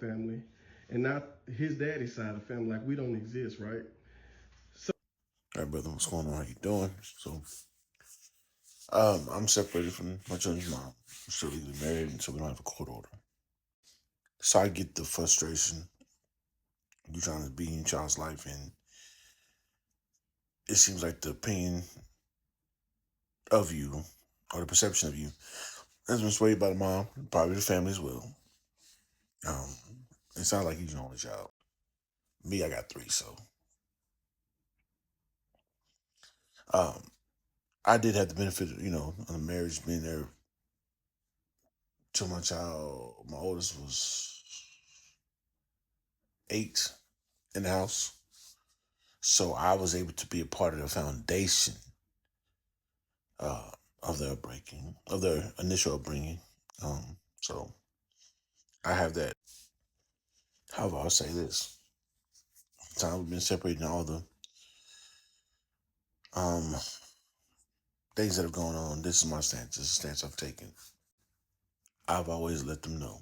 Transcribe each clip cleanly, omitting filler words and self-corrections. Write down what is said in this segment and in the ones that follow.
family, and not his daddy's side of the family. Like we don't exist, right? So All right, brother, what's going on? How you doing? So, I'm separated from my children's mom. I'm still legally married, and so we don't have a court order. So I get the frustration. You trying to be in your child's life, and it seems like the opinion of you, or the perception of you, has been swayed by the mom, probably the family as well. Um, it sounds like he's your only child. Me, I got three, so um, I did have the benefit, of the marriage being there till my child, my oldest was 8 in the house. So I was able to be a part of the foundation uh, of their upbringing, of their initial upbringing. So I have that. However, I'll say this: time we've been separating all the um, things that have gone on. This is my stance. This is the stance I've taken. I've always let them know.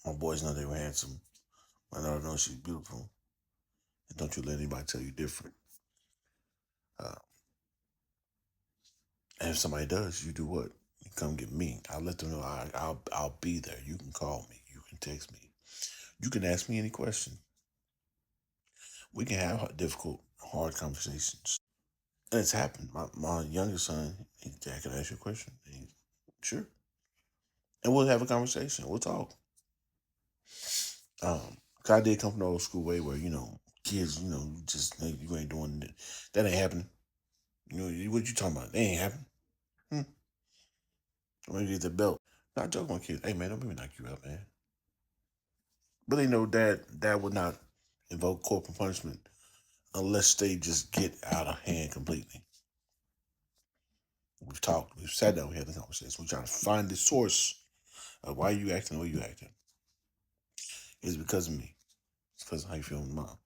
My boys know they were handsome. My daughter knows she's beautiful. And don't you let anybody tell you different. Uh, and if somebody does, you do what? You come get me. I let them know I'll be there. You can call me. You can text me. You can ask me any question. We can have difficult, hard conversations. And it's happened. My youngest son, Dad, can I ask you a question? Sure. And we'll have a conversation. We'll talk. 'Cause I did come from the old school way where, kids, you just, hey, you ain't doing that. That ain't happening. What you talking about? They ain't happening. Hmm. I'm gonna get the belt. I joke with my kids, hey, man, don't make me knock you out, man. But they know that would not invoke corporal punishment unless they just get out of hand completely. We've talked, we've sat down, we had the conversation. We're trying to find the source of why you acting the way you acting. It's because of me. It's because of how you feel with mom.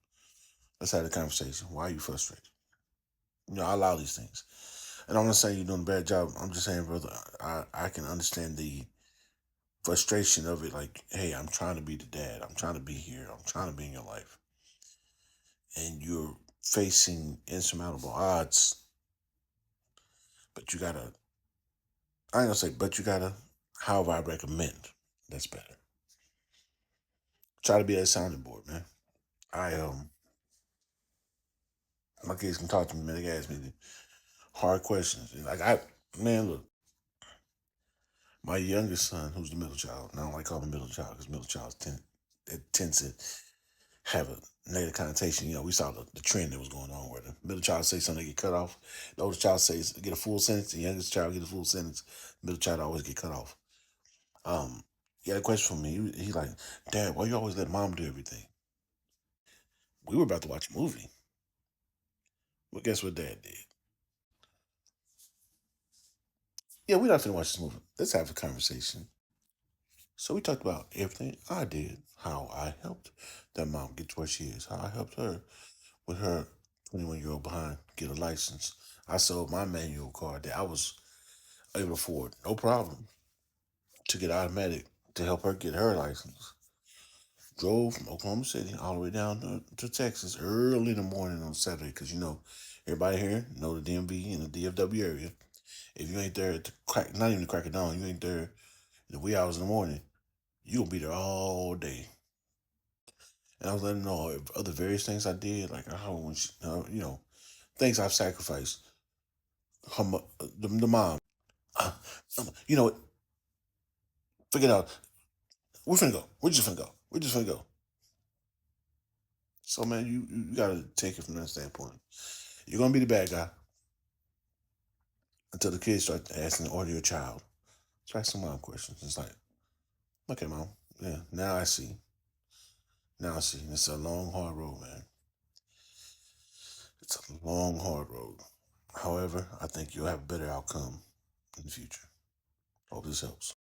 Let's have the conversation. Why are you frustrated? I allow these things. And I'm not saying you're doing a bad job. I'm just saying, brother, I can understand the frustration of it. Like, hey, I'm trying to be the dad. I'm trying to be here. I'm trying to be in your life. And you're facing insurmountable odds, but you gotta, I ain't gonna say, but you gotta, however I recommend, that's better. Try to be that sounding board, man. My kids can talk to me, man. They can ask me the hard questions. And man, look, my youngest son, who's the middle child, and I don't like calling him middle child because middle child tends to have a negative connotation. We saw the trend that was going on where the middle child say something, they get cut off. The older child says get a full sentence. The youngest child get a full sentence. Middle child always get cut off. Um, he had a question for me. He like, Dad, why you always let mom do everything? We were about to watch a movie. Well, guess what Dad did? Yeah, we're not going to watch this movie. Let's have a conversation. So we talked about everything I did, how I helped that mom get to where she is, how I helped her with her 21-year-old behind get a license. I sold my manual car that I was able to afford, no problem, to get automatic to help her get her license. Drove from Oklahoma City all the way down to Texas early in the morning on Saturday because everybody here know the DMV and the DFW area. If you ain't there at the crack, not even the crack of dawn, you ain't there in the wee hours in the morning, you gonna be there all day. And I was letting them know of other various things I did, like how when she, things I've sacrificed. The mom, uh, you know what? Figure it out. We're finna go. We're just finna go. We're just finna go. So man, you gotta take it from that standpoint. You're gonna be the bad guy until the kids start asking or your child. Try some mom questions. It's like, okay, mom, yeah, now I see. Now I see. It's a long, hard road, man. It's a long, hard road. However, I think you'll have a better outcome in the future. Hope this helps.